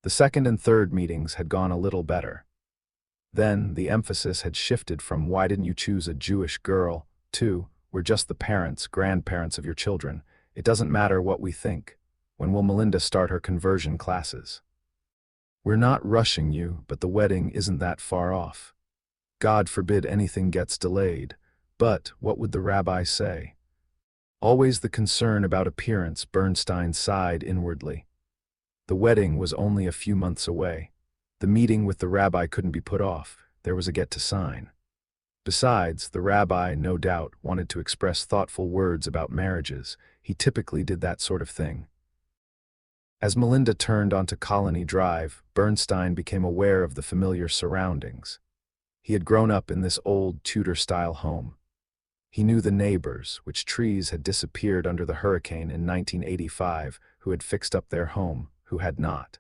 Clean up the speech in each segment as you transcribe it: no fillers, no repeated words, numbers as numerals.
The second and third meetings had gone a little better. Then, the emphasis had shifted from "why didn't you choose a Jewish girl" to "we're just the parents, grandparents of your children. It doesn't matter what we think. When will Melinda start her conversion classes? We're not rushing you, but the wedding isn't that far off. God forbid anything gets delayed. But what would the rabbi say?" Always the concern about appearance, Bernstein sighed inwardly. The wedding was only a few months away. The meeting with the rabbi couldn't be put off. There was a get to sign. Besides, the rabbi, no doubt, wanted to express thoughtful words about marriages. He typically did that sort of thing. As Melinda turned onto Colony Drive, Bernstein became aware of the familiar surroundings. He had grown up in this old Tudor-style home. He knew the neighbors, which trees had disappeared under the hurricane in 1985, who had fixed up their home, who had not.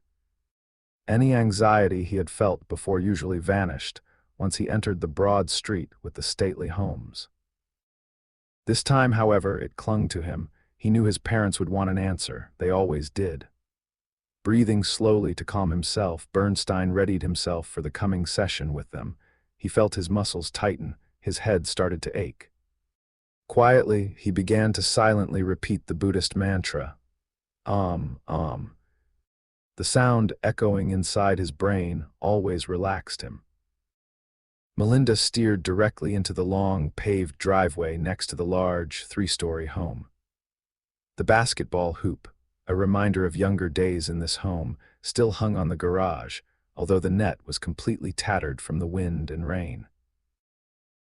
Any anxiety he had felt before usually vanished once he entered the broad street with the stately homes. This time, however, it clung to him. He knew his parents would want an answer. They always did. Breathing slowly to calm himself, Bernstein readied himself for the coming session with them. He felt his muscles tighten. His head started to ache. Quietly, he began to silently repeat the Buddhist mantra, Om. The sound echoing inside his brain always relaxed him. Melinda steered directly into the long, paved driveway next to the large, three-story home. The basketball hoop, a reminder of younger days in this home, still hung on the garage, although the net was completely tattered from the wind and rain.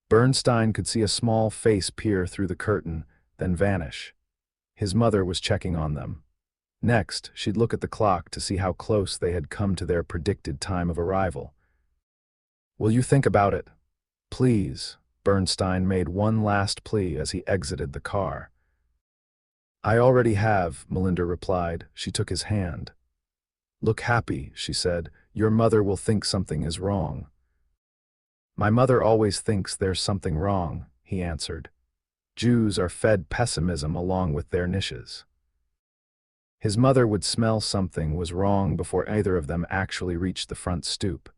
Bernstein could see a small face peer through the curtain, then vanish. His mother was checking on them. Next, she'd look at the clock to see how close they had come to their predicted time of arrival. "Will you think about it? Please," Bernstein made one last plea as he exited the car. "I already have," Melinda replied. She took his hand. "Look happy," she said. "Your mother will think something is wrong." "My mother always thinks there's something wrong," he answered. "Jews are fed pessimism along with their niches." His mother would smell something was wrong before either of them actually reached the front stoop.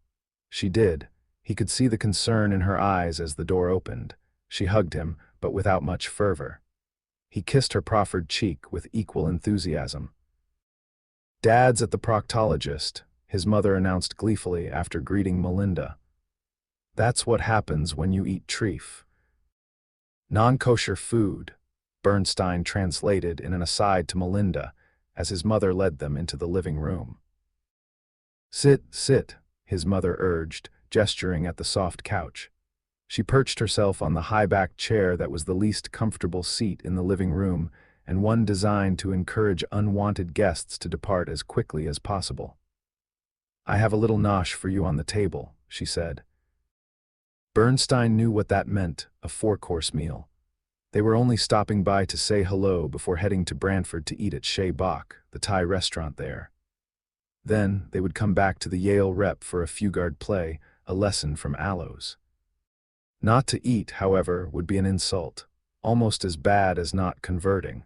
She did. He could see the concern in her eyes as the door opened. She hugged him, but without much fervor. He kissed her proffered cheek with equal enthusiasm. "Dad's at the proctologist," his mother announced gleefully after greeting Melinda. "That's what happens when you eat treif." "Non-kosher food," Bernstein translated in an aside to Melinda as his mother led them into the living room. Sit," his mother urged, gesturing at the soft couch. She perched herself on the high-backed chair that was the least comfortable seat in the living room, and one designed to encourage unwanted guests to depart as quickly as possible. "I have a little nosh for you on the table," she said. Bernstein knew what that meant, a four-course meal. They were only stopping by to say hello before heading to Brantford to eat at Shea Bach, the Thai restaurant there. Then they would come back to the Yale Rep for a Fugard play, a lesson from Aloes. Not to eat, however, would be an insult, almost as bad as not converting.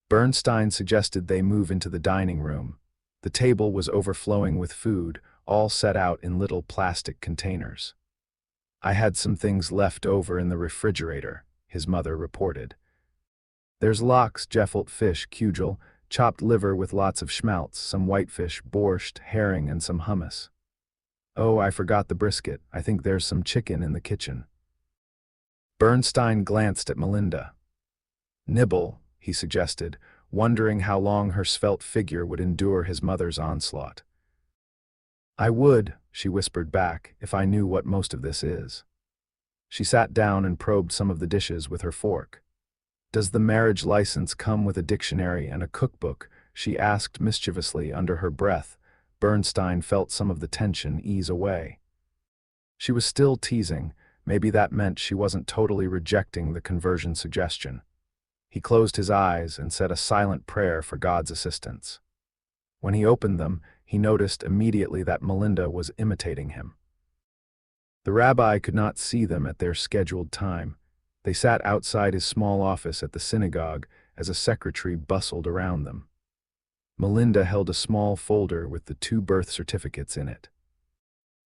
Bernstein suggested they move into the dining room. The table was overflowing with food, all set out in little plastic containers. "I had some things left over in the refrigerator," his mother reported. "There's lox, gefilte fish, kugel, chopped liver with lots of schmaltz, some whitefish, borscht, herring, and some hummus. Oh, I forgot the brisket. I think there's some chicken in the kitchen." Bernstein glanced at Melinda. "Nibble," he suggested, wondering how long her svelte figure would endure his mother's onslaught. "I would," she whispered back, "if I knew what most of this is." She sat down and probed some of the dishes with her fork. "Does the marriage license come with a dictionary and a cookbook?" she asked mischievously under her breath. Bernstein felt some of the tension ease away. She was still teasing. Maybe that meant she wasn't totally rejecting the conversion suggestion. He closed his eyes and said a silent prayer for God's assistance. When he opened them, he noticed immediately that Melinda was imitating him. The rabbi could not see them at their scheduled time. They sat outside his small office at the synagogue as a secretary bustled around them. Melinda held a small folder with the 2 birth certificates in it.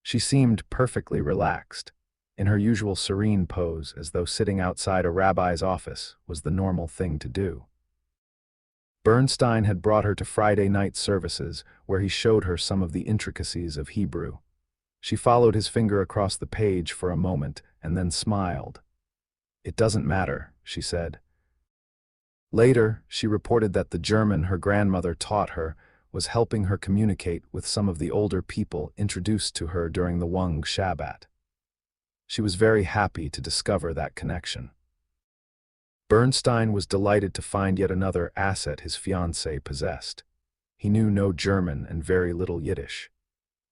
She seemed perfectly relaxed, in her usual serene pose, as though sitting outside a rabbi's office was the normal thing to do. Bernstein had brought her to Friday night services, where he showed her some of the intricacies of Hebrew. She followed his finger across the page for a moment and then smiled. "It doesn't matter," she said. Later, she reported that the German her grandmother taught her was helping her communicate with some of the older people introduced to her during the Wung Shabbat. She was very happy to discover that connection. Bernstein was delighted to find yet another asset his fiancée possessed. He knew no German and very little Yiddish.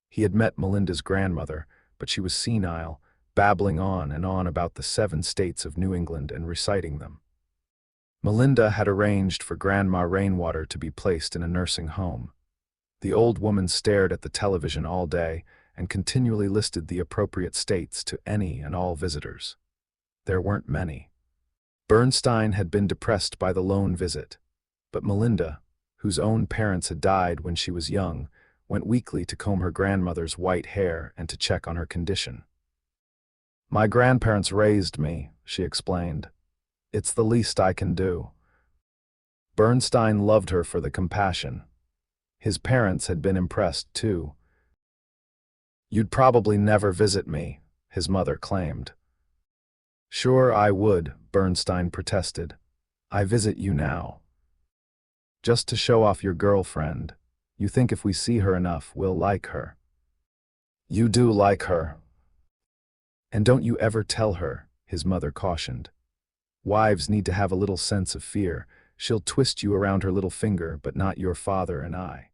He had met Melinda's grandmother, but she was senile, babbling on and on about the 7 states of New England and reciting them. Melinda had arranged for Grandma Rainwater to be placed in a nursing home. The old woman stared at the television all day and continually listed the appropriate states to any and all visitors. There weren't many. Bernstein had been depressed by the lone visit, but Melinda, whose own parents had died when she was young, went weekly to comb her grandmother's white hair and to check on her condition. "My grandparents raised me," she explained. "It's the least I can do." Bernstein loved her for the compassion. His parents had been impressed, too. "You'd probably never visit me," his mother claimed. "Sure I would," Bernstein protested. "I visit you now. Just to show off your girlfriend. You think if we see her enough, we'll like her." "You do like her." "And don't you ever tell her," his mother cautioned. "Wives need to have a little sense of fear. She'll twist you around her little finger, but not your father and I."